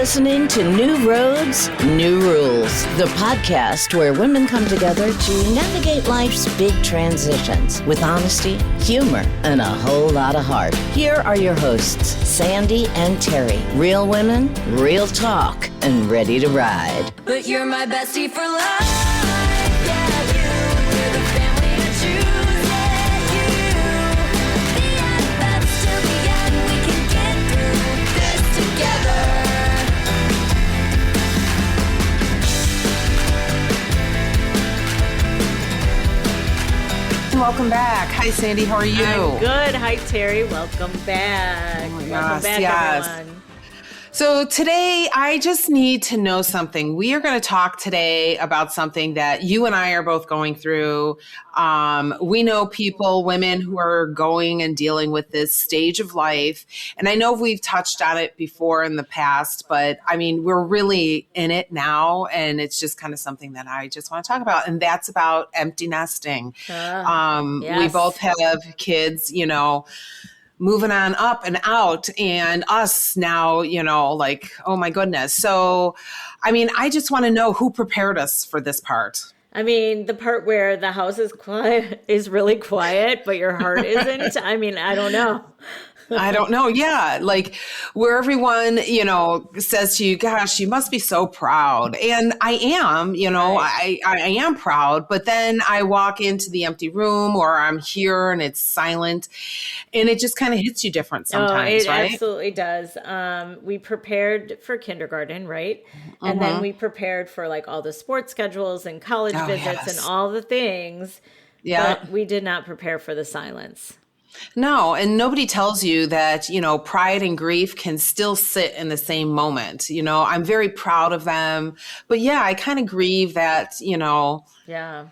listening to New Roads, New Rules, the podcast where women come together to navigate life's big transitions with honesty, humor, and a whole lot of heart. Here are your hosts, Sandi and Terri. Real women, real talk, and ready to ride. But you're my bestie for life. Yeah, you're the family I choose. Yeah, you. The best till the end. We can get through this together. Welcome back. Hi, Sandi. How are you? I'm good. Hi, Terri. Welcome back. Oh my Welcome gosh, back, yes. everyone. So today, I just need to know something. We are going to talk today about something that you and I are both going through. We know people, women who are going and dealing with this stage of life. And I know we've touched on it before in the past, but I mean, we're really in it now. And it's just kind of something that I just want to talk about. And that's about empty nesting. We Yes. both have kids, moving on up and out, and us now, like, oh my goodness. So, I mean, I just want to know who prepared us for this part. I mean, the part where the house is quiet is really quiet, but your heart isn't. I mean, I don't know. I don't know. Yeah. Like where everyone, says to you, gosh, you must be so proud. And I am, Right. I am proud, but then I walk into the empty room or I'm here and it's silent and it just kind of hits you different sometimes, it right? absolutely does. We prepared for kindergarten, right? And then we prepared for like all the sports schedules and college visits yes. and all the things. Yeah. But we did not prepare for the silence. No, and nobody tells you that, pride and grief can still sit in the same moment. I'm very proud of them. But yeah, I kind of grieve that, Yeah.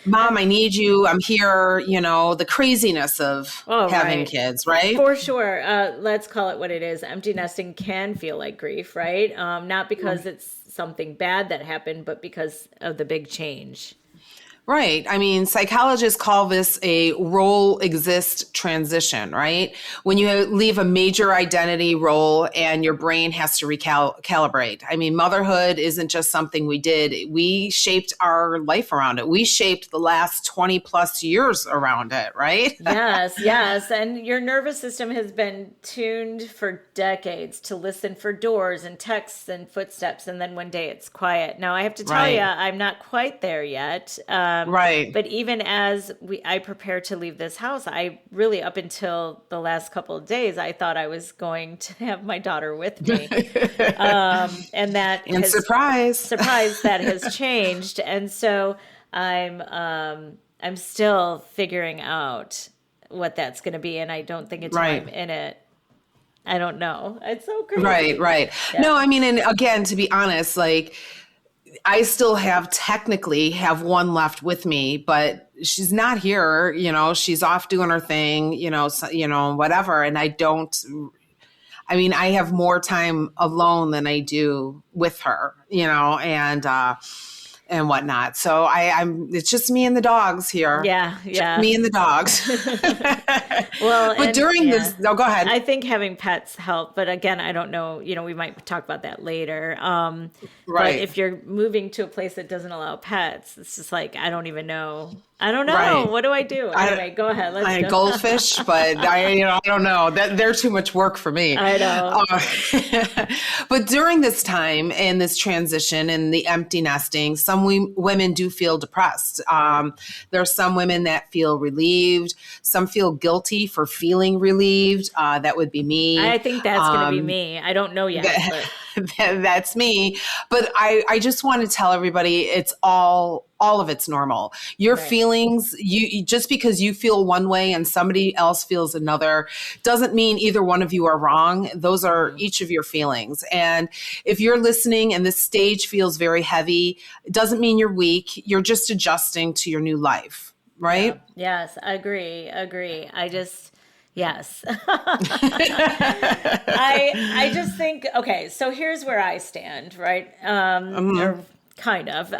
Mom, I need you. I'm here, the craziness of having right. kids, right? For sure. Let's call it what it is. Empty nesting can feel like grief, right? Not because it's something bad that happened, but because of the big change. Right. I mean, psychologists call this a role exist transition, right? When you leave a major identity role and your brain has to recalibrate. I mean, motherhood isn't just something we did. We shaped our life around it. We shaped the last 20 plus years around it, right? Yes. And your nervous system has been tuned for decades to listen for doors and texts and footsteps. And then one day it's quiet. Now, I have to tell you, I'm not quite there yet. Right. But even as I prepare to leave this house, I really, up until the last couple of days, I thought I was going to have my daughter with me. And surprise, that has changed. And so I'm still figuring out what that's going to be. And I don't think until I'm in it, I don't know. It's so crazy. Right. Yeah. No, I mean, and again, to be honest, like, I still technically have one left with me, but she's not here, she's off doing her thing, whatever. And I have more time alone than I do with her, and whatnot. So it's just me and the dogs here. Yeah. Just me and the dogs. Well, but during this, go ahead. I think having pets help, but again, I don't know, we might talk about that later. Right. But if you're moving to a place that doesn't allow pets, it's just like, I don't even know. I don't know. Right. What do I do? Anyway, go ahead. Let's go. Goldfish, but I don't know. They're too much work for me. I know. But during this time and this transition and the empty nesting, some women do feel depressed. There are some women that feel relieved. Some feel guilty for feeling relieved. That would be me. I think that's going to be me. I don't know yet. That's me. But I just want to tell everybody it's all of it's normal. Your feelings, you just because you feel one way and somebody else feels another doesn't mean either one of you are wrong. Those are each of your feelings. And if you're listening and this stage feels very heavy, it doesn't mean you're weak. You're just adjusting to your new life, right? Yeah. Yes, I agree. Yes. I just think, okay, so here's where I stand, right? Or kind of,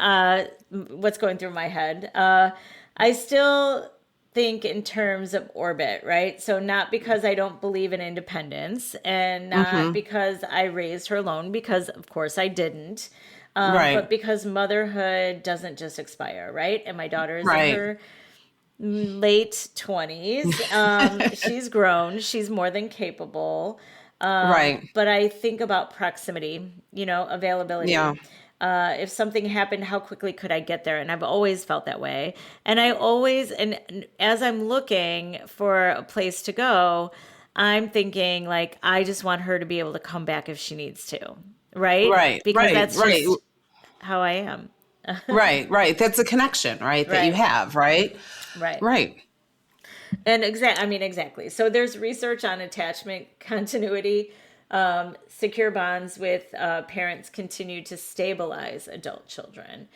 what's going through my head. I still think in terms of orbit, right? So not because I don't believe in independence and not because I raised her alone, because of course I didn't, but because motherhood doesn't just expire, right? And my daughter is in her late 20s. She's grown. She's more than capable. But I think about proximity, availability. Yeah. If something happened, how quickly could I get there? And I've always felt that way. And and as I'm looking for a place to go, I'm thinking like, I just want her to be able to come back if she needs to. Right. Because that's just how I am. Right. That's a connection, right? That you have, right? Right. And exactly. So there's research on attachment continuity. Secure bonds with parents continue to stabilize adult children.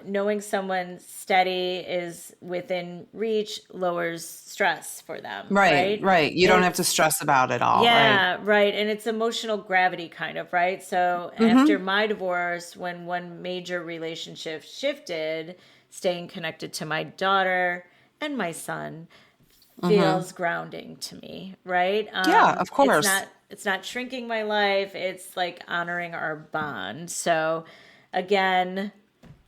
Knowing someone steady is within reach lowers stress for them. Right. You don't have to stress about it all. Yeah, right. And it's emotional gravity kind of, right? So after my divorce, when one major relationship shifted, staying connected to my daughter and my son feels grounding to me, right? Yeah, of course. It's not shrinking my life. It's like honoring our bond. So again,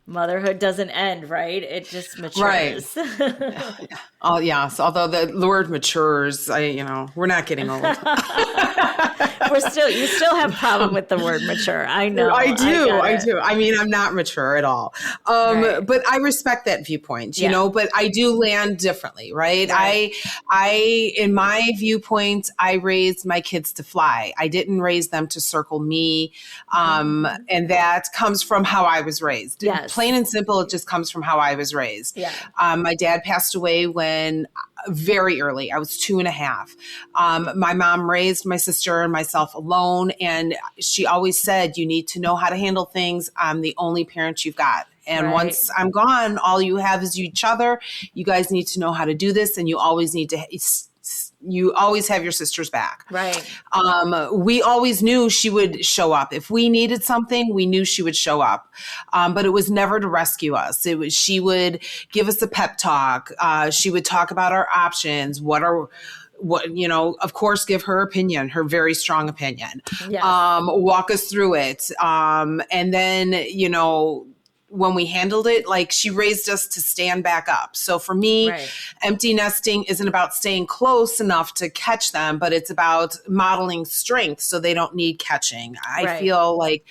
motherhood doesn't end, right? It just matures. Right. Oh, yes. Although the word matures, we're not getting old. You still have problem with the word mature. I know. I do. I mean, I'm not mature at all. But I respect that viewpoint, but I do land differently, right? I, in my viewpoint, I raised my kids to fly. I didn't raise them to circle me. And that comes from how I was raised. Yes. Plain and simple, it just comes from how I was raised. Yeah. My dad passed away when very early. I was 2.5. My mom raised my sister and myself alone. And she always said, you need to know how to handle things. I'm the only parent you've got. And once I'm gone, all you have is each other. You guys need to know how to do this. And you always have your sister's back. Right. We always knew she would show up. If we needed something, we knew she would show up. But it was never to rescue us. She would give us a pep talk. She would talk about our options. Of course, give her opinion, her very strong opinion. Yes. Walk us through it. And then, when we handled it, like she raised us to stand back up. So for me, empty nesting isn't about staying close enough to catch them, but it's about modeling strength so they don't need catching. I feel like,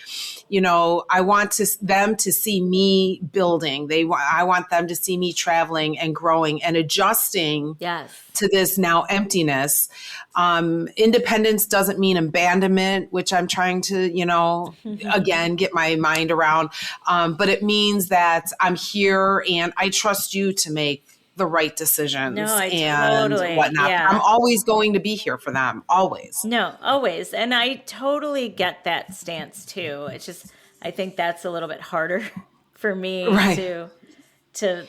I want them to see me building. I want them to see me traveling and growing and adjusting to this now emptiness. Independence doesn't mean abandonment, which I'm trying to, again, get my mind around. But it means that I'm here and I trust you to make the right decisions and whatnot. Yeah. I'm always going to be here for them. Always. No, always. And I totally get that stance too. It's just, I think that's a little bit harder for me to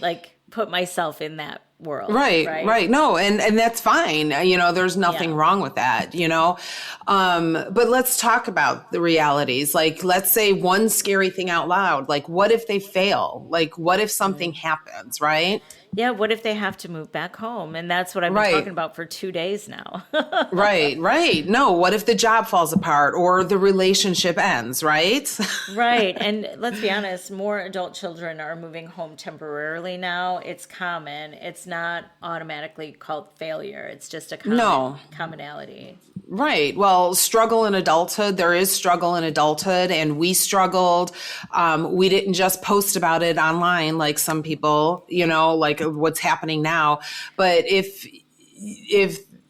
like put myself in that world. Right. No, and that's fine. There's nothing wrong with that, but let's talk about the realities. Like, let's say one scary thing out loud. Like, what if they fail? Like, what if something happens, right? Yeah, what if they have to move back home? And that's what I've been talking about for 2 days now. Right. No, what if the job falls apart or the relationship ends, right? Right. And let's be honest, more adult children are moving home temporarily now. It's common. It's not automatically called failure. It's just a commonality. Right. Well, struggle in adulthood. There is struggle in adulthood, and we struggled. We didn't just post about it online like some people, like what's happening now. But if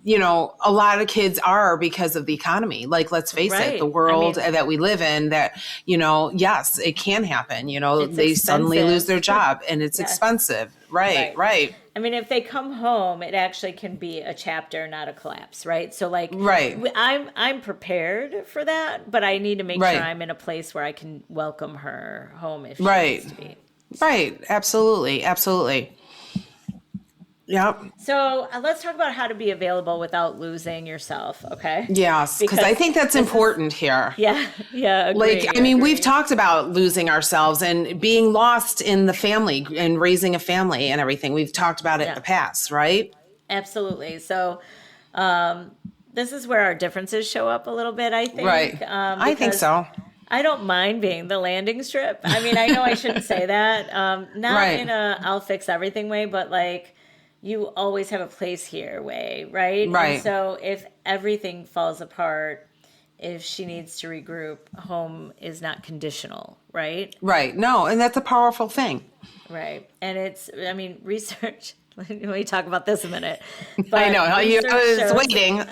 a lot of kids are because of the economy. Like, let's face it, the world that we live in, that, yes, it can happen. They expensive. Suddenly lose their job and it's expensive. Right. I mean, if they come home, it actually can be a chapter, not a collapse, right? So, like, I'm prepared for that, but I need to make sure I'm in a place where I can welcome her home if she needs to be. Right. Absolutely. Yep. So let's talk about how to be available without losing yourself, okay? Yes, because I think that's important here. Yeah, Like, agree, I mean, agree. we've talked about losing ourselves and being lost in the family and raising a family and everything. We've talked about it in the past, right? Absolutely. So this is where our differences show up a little bit, I think. Right. I think because so. I don't mind being the landing strip. I mean, I know I shouldn't say that. Not Right. in a I'll fix everything way, but like you always have a place here way, right? Right. And so if everything falls apart, if she needs to regroup, home is not conditional, right? Right. No, and that's a powerful thing. Right. And it's, I mean, research, we talk about this a minute. But I know. I was waiting.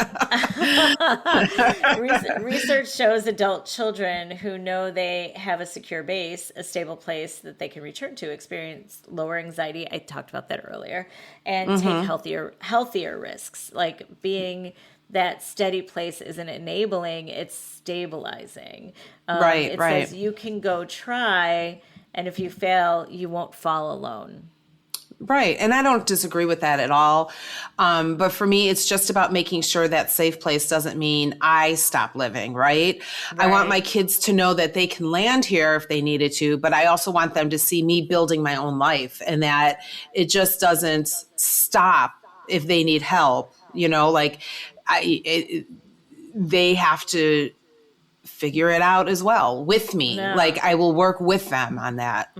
Research shows adult children who know they have a secure base, a stable place that they can return to, experience lower anxiety. I talked about that earlier, and take healthier risks. Like being that steady place isn't enabling; it's stabilizing. Right. It Right. says you can go try, and if you fail, you won't fall alone. Right. And I don't disagree with that at all. But for me, it's just about making sure that safe place doesn't mean I stop living, right? I want my kids to know that they can land here if they needed to, but I also want them to see me building my own life and that it just doesn't stop if they need help. You know, like they have to figure it out as well with me. No. Like I will work with them on that.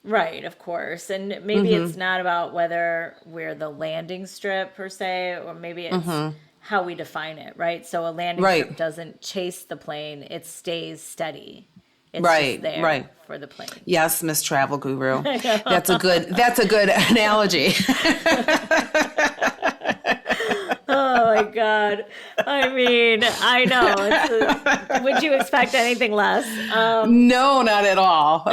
Right, of course. And maybe it's not about whether we're the landing strip per se, or maybe it's how we define it, right? So a landing strip doesn't chase the plane, it stays steady. It's just there for the plane. Yes, Miss Travel Guru. That's a good analogy. Oh my God. I mean, I know. Would you expect anything less? No, not at all.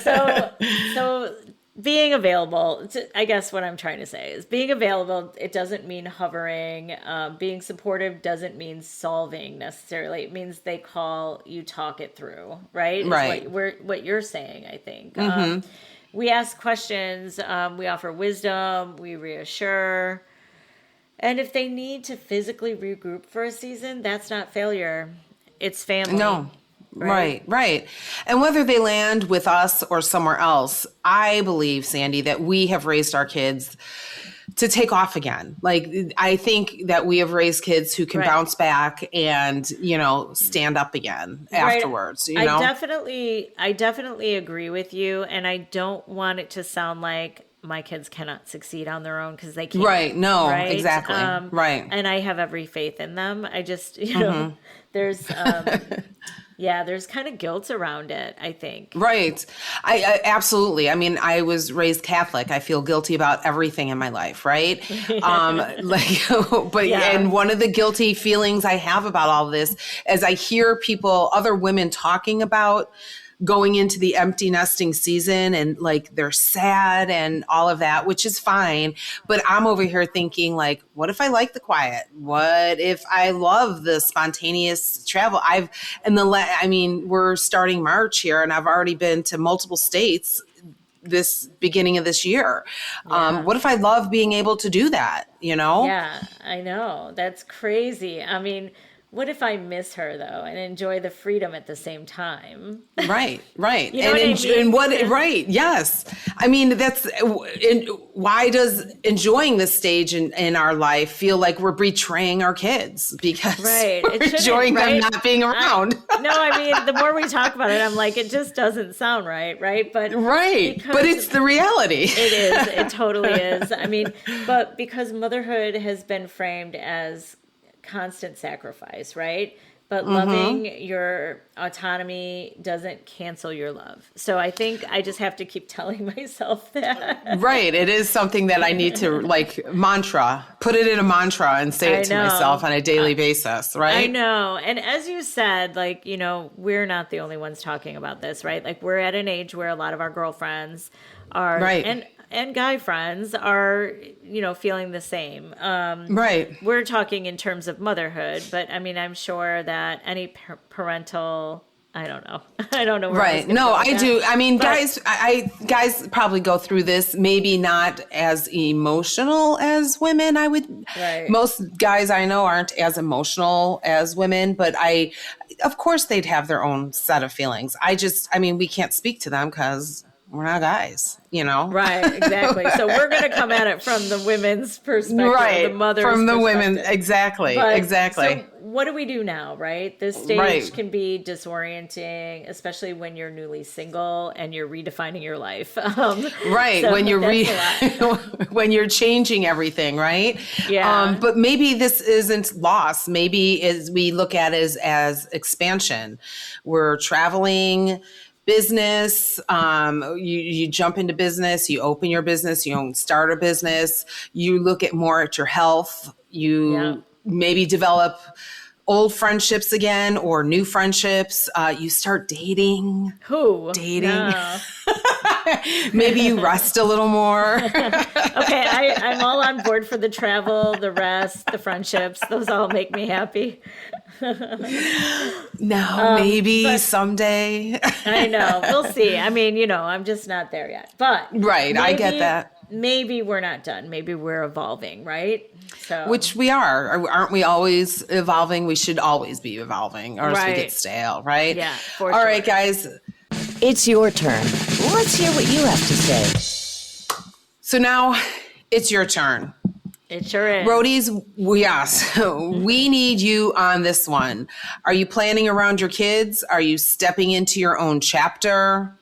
So being available, I guess what I'm trying to say is being available, it doesn't mean hovering. Being supportive doesn't mean solving necessarily. It means they call, you talk it through, right? Right. What you're saying, I think. We ask questions, we offer wisdom, we reassure. And if they need to physically regroup for a season, that's not failure. It's family. No. Right. And whether they land with us or somewhere else, I believe, Sandi, that we have raised our kids to take off again. Like, I think that we have raised kids who can bounce back and, you know, stand up again afterwards. You know? I definitely agree with you. And I don't want it to sound like my kids cannot succeed on their own because they can't. Right. No, right? exactly. Right. And I have every faith in them. I just, you know, there's, there's kind of guilt around it, I think. Right. I absolutely. I mean, I was raised Catholic. I feel guilty about everything in my life. Right. And one of the guilty feelings I have about all this is I hear other women talking about going into the empty nesting season and like they're sad and all of that, which is fine. But I'm over here thinking like, what if I like the quiet? What if I love the spontaneous travel? We're starting March here and I've already been to multiple states this beginning of this year. What if I love being able to do that? You know? Yeah, I know. That's crazy. I mean, what if I miss her though and enjoy the freedom at the same time? Right. You know Yes. I mean, why does enjoying this stage in our life feel like we're betraying our kids because we're enjoying them not being around? I mean, the more we talk about it, I'm like, it just doesn't sound right? But but it's the reality. It is. It totally is. I mean, but because motherhood has been framed as constant sacrifice, right? But loving your autonomy doesn't cancel your love. So I think I just have to keep telling myself that. Right. It is something that I need to put it in a mantra and say it to myself on a daily basis, right? I know. And as you said, like, you know, we're not the only ones talking about this, right? Like we're at an age where a lot of our girlfriends are, and guy friends are, you know, feeling the same. We're talking in terms of motherhood, but I mean, I'm sure that any parental I don't know. I don't know. Where Right. No, I do. I mean, But- guys probably go through this, maybe not as emotional as women. Right. Most guys I know aren't as emotional as women, but of course they'd have their own set of feelings. I mean, we can't speak to them because we're not guys, Right, exactly. So we're going to come at it from the women's perspective, Right. the mother's From the women. perspective. Exactly. But, Exactly. So what do we do now, right? This stage Right. can be disorienting, especially when you're newly single and you're redefining your life. Right. So When you're that's a lot. when you're changing everything, right? Yeah. But maybe this isn't loss. Maybe we look at it as expansion. We're traveling, business. You jump into business. You open your business. You start a business. You look more at your health. You maybe develop old friendships again or new friendships. You start dating. Dating. No. Maybe you rest a little more. Okay, I'm all on board for the travel, the rest, the friendships. Those all make me happy. No, maybe someday. I know. We'll see. I mean, I'm just not there yet. But Right, I get that. Maybe we're not done. Maybe we're evolving, right? So Which we are. Aren't we always evolving? We should always be evolving or else we Right. get stale, right? Yeah, for All sure. right, guys. It's your turn. Let's hear what you have to say. So now it's your turn. it sure is. Roadies, we need you on this one. Are you planning around your kids? Are you stepping into your own chapter?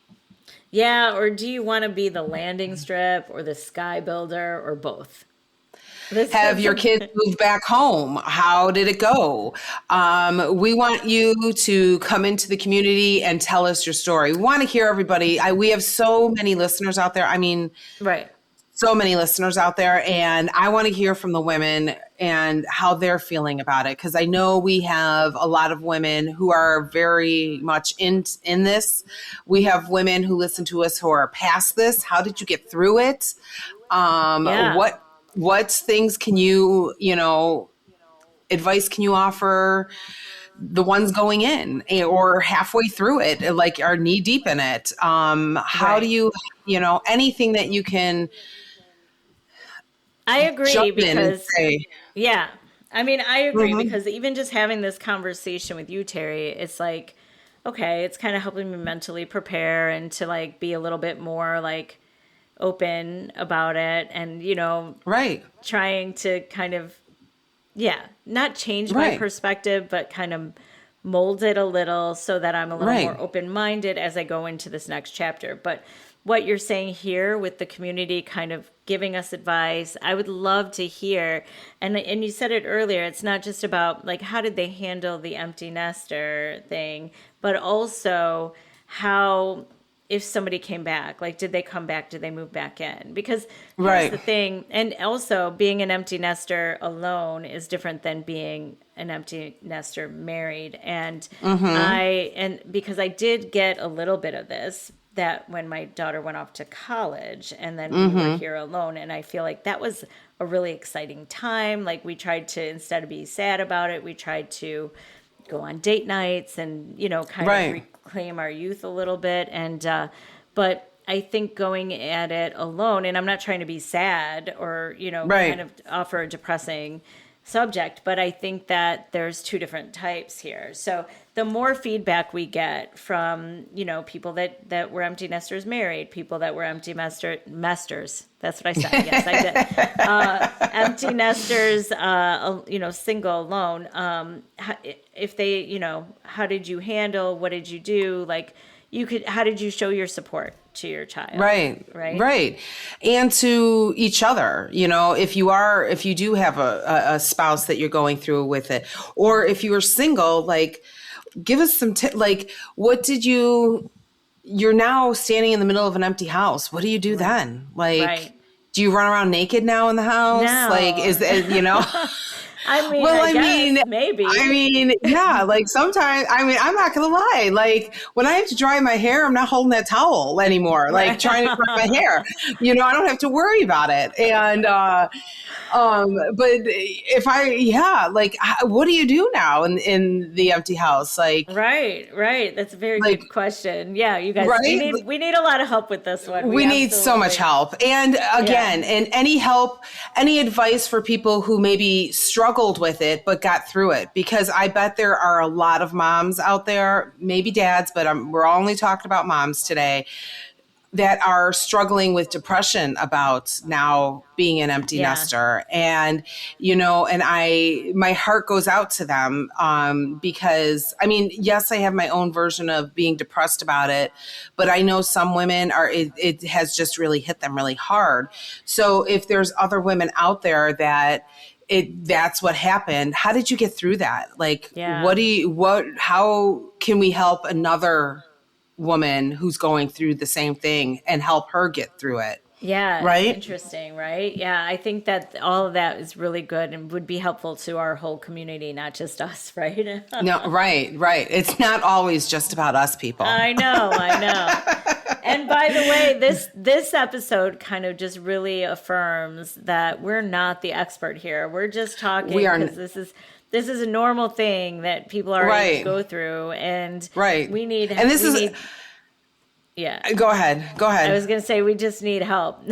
Yeah, or do you want to be the landing strip or the sky builder or both? Have your kids moved back home? How did it go? We want you to come into the community and tell us your story. We want to hear everybody. We have so many listeners out there. I mean, Right. so many listeners out there, and I want to hear from the women and how they're feeling about it, because I know we have a lot of women who are very much in this. We have women who listen to us who are past this. How did you get through it? What things can you advice can you offer the ones going in or halfway through it, like are knee deep in it? How do you anything that you can I agree jump in and because say, yeah. I mean, I agree because even just having this conversation with you, Terry, it's like, okay, it's kind of helping me mentally prepare and to like be a little bit more like open about it and, right. trying to kind of, not change my Right. perspective, but kind of mold it a little so that I'm a little Right. more open-minded as I go into this next chapter. But what you're saying here with the community kind of giving us advice, I would love to hear. And you said it earlier, it's not just about like how did they handle the empty nester thing, but also how if somebody came back, like did they come back, did they move back in? Because here's Right. the thing, and also being an empty nester alone is different than being an empty nester married. And because I did get a little bit of this, that when my daughter went off to college and then we were here alone, and I feel like that was a really exciting time. Like we tried to, instead of be sad about it, we tried to go on date nights and, kind Right. of reclaim our youth a little bit. And, but I think going at it alone, and I'm not trying to be sad or, Right. kind of offer a depressing subject, but I think that there's two different types here. So the more feedback we get from, people that were empty nesters married, people that were empty nesters, that's what I said. Yes, I did. Empty nesters, single, alone. If they, how did you handle, what did you do? Like how did you show your support to your child? Right. And to each other, if you do have a spouse that you're going through with it, or if you are single, like give us some like what did you're now standing in the middle of an empty house. What do you do then? Like, do you run around naked now in the house? No. Like, is it, I guess, maybe. Yeah, like sometimes, I'm not going to lie. Like when I have to dry my hair, I'm not holding that towel anymore, like trying to dry my hair. I don't have to worry about it. And, but if what do you do now in the empty house? Like, right. That's a very good question. Yeah, you guys, we need a lot of help with this one. We need so much help. And again, and any help, any advice for people who maybe struggled with it, but got through it, because I bet there are a lot of moms out there, maybe dads, but we're only talking about moms today, that are struggling with depression about now being an empty nester. And, my heart goes out to them because, yes, I have my own version of being depressed about it, but I know some women it has just really hit them really hard. So if there's other women out there that's what happened, how did you get through that? Like, how can we help another woman who's going through the same thing and help her get through it? Yeah. Right. Interesting. Right. Yeah. I think that all of that is really good and would be helpful to our whole community, not just us. Right. No. Right. It's not always just about us, people. I know. And by the way, this episode kind of just really affirms that we're not the expert here. We're just talking because this is a normal thing that people are able to go through, and we need. And this is. Yeah. Go ahead. I was going to say we just need help.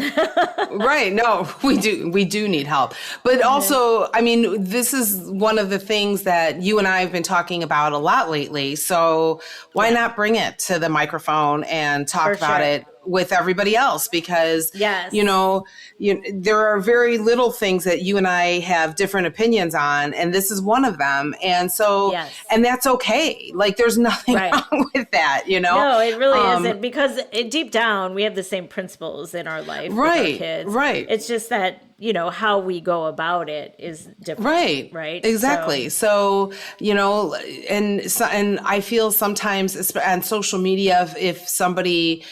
Right. No, we do need help. But also, this is one of the things that you and I have been talking about a lot lately. So why not bring it to the microphone and talk about it with everybody else? Because, there are very little things that you and I have different opinions on, and this is one of them. And so, and that's okay. Like, there's nothing wrong with that, No, it really isn't, because deep down, we have the same principles in our life with our kids. Right. It's just that, how we go about it is different. Right. Exactly. So, and I feel sometimes on social media, if somebody,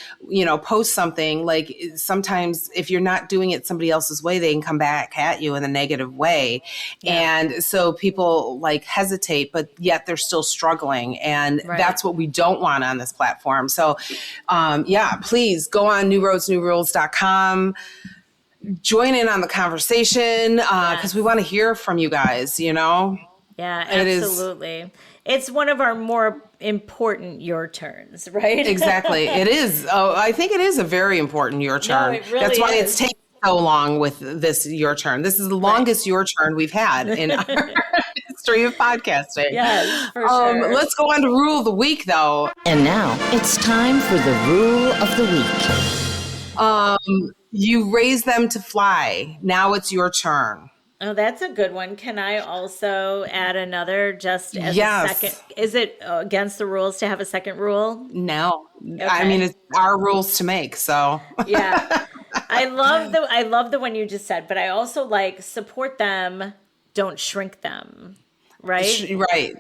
posts something, like sometimes if you're not doing it somebody else's way, they can come back at you in a negative way. Yeah. And so people like hesitate, but yet they're still struggling. And that's what we don't want on this platform. So, please go on newroadsnewrules.com. Join in on the conversation because we want to hear from you guys, Yeah, absolutely. It's one of our more important your turns, right? Exactly. It is. Oh, I think it is a very important your turn. No, it really That's why is. it's taken so long with this your turn. This is the longest your turn we've had in our history of podcasting. Yes, for sure. Let's go on to Rule of the Week, though. And now it's time for the Rule of the Week. You raise them to fly. Now it's your turn. Oh, that's a good one. Can I also add another just as a second? Is it against the rules to have a second rule? No. Okay. It's our rules to make, so. Yeah. I love the one you just said, but I also like support them, don't shrink them. Right?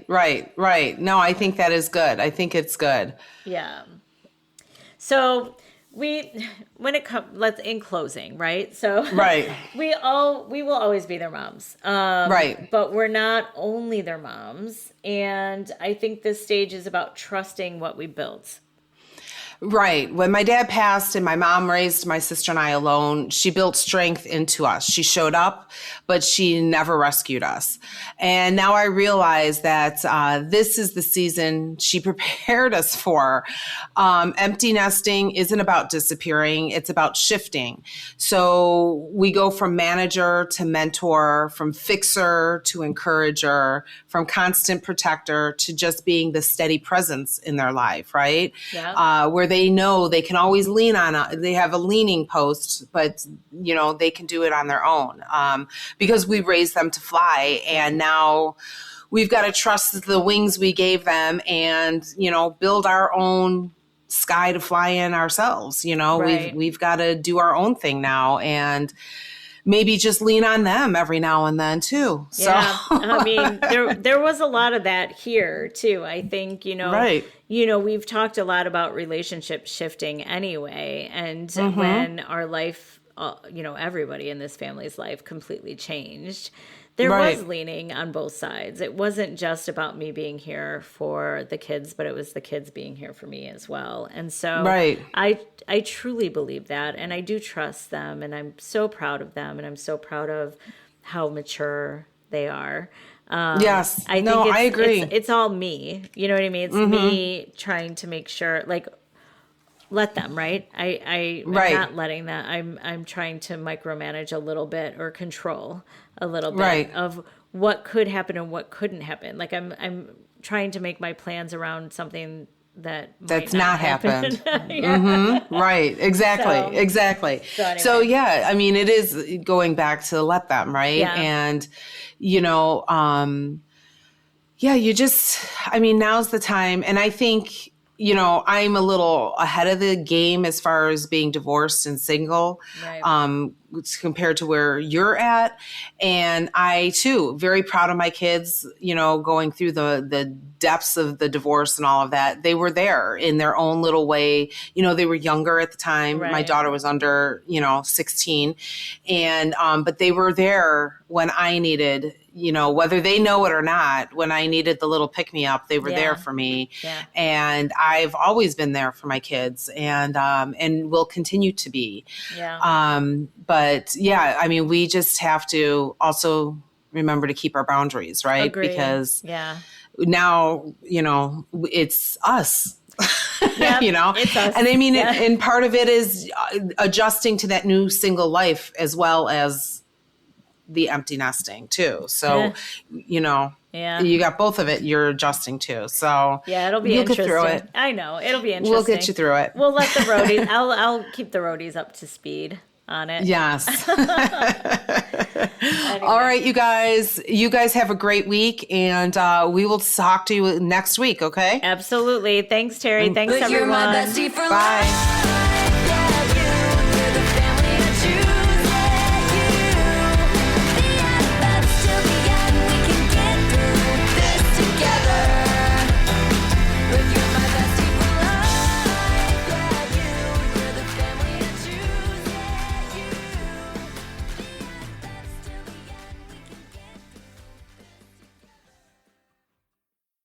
Right. No, I think that is good. I think it's good. Yeah. So let's in closing, right? So we will always be their moms. But we're not only their moms. And I think this stage is about trusting what we built. Right. When my dad passed and my mom raised my sister and I alone, she built strength into us. She showed up, but she never rescued us. And now I realize that this is the season she prepared us for. Empty nesting isn't about disappearing. It's about shifting. So we go from manager to mentor, from fixer to encourager, from constant protector to just being the steady presence in their life, right? Yeah. Where they know they can always lean on, they have a leaning post, but they can do it on their own because we raised them to fly. And now we've got to trust the wings we gave them and, build our own sky to fly in ourselves. We've got to do our own thing now and maybe just lean on them every now and then too. Yeah. So. there was a lot of that here too. I think, we've talked a lot about relationship shifting anyway. And when our life everybody in this family's life completely changed. There Right. was leaning on both sides. It wasn't just about me being here for the kids, but it was the kids being here for me as well. And so Right. I truly believe that, and I do trust them, and I'm so proud of them, and I'm so proud of how mature they are. Yes. I agree. It's all me. You know what I mean? It's me trying to make sure, like, let them, right? I'm Right. not letting that. I'm trying to micromanage a little bit or control a little bit Right. of what could happen and what couldn't happen. Like I'm trying to make my plans around something that's not happened. Yeah. Right. Exactly. So- exactly. so anyway. So yeah, I mean, it is going back to let them, right? Yeah. And, now's the time. And I think, I'm a little ahead of the game as far as being divorced and single, Right. compared to where you're at. And I too, very proud of my kids, going through the depths of the divorce and all of that. They were there in their own little way. They were younger at the time. Right. My daughter was under, 16, and, but they were there when I needed, whether they know it or not, when I needed the little pick me up, they were Yeah. there for me. Yeah. And I've always been there for my kids, and will continue to be. Yeah. But yeah, I mean, we just have to also remember to keep our boundaries, right? Agree. Because Yeah. now, it's us. Yep, it's us. And I mean, Yeah. and part of it is adjusting to that new single life as well as the empty nesting too. So, Yeah. you got both of it you're adjusting to. So Yeah, it'll be you'll interesting. get through it. I know it'll be interesting. We'll get you through it. We'll let the roadies. I'll keep the roadies up to speed on it. Yes. Anyway. All right, you guys have a great week, and we will talk to you next week. Okay. Absolutely. Thanks, Terry. Thanks, But you're everyone. my bestie for Bye. life.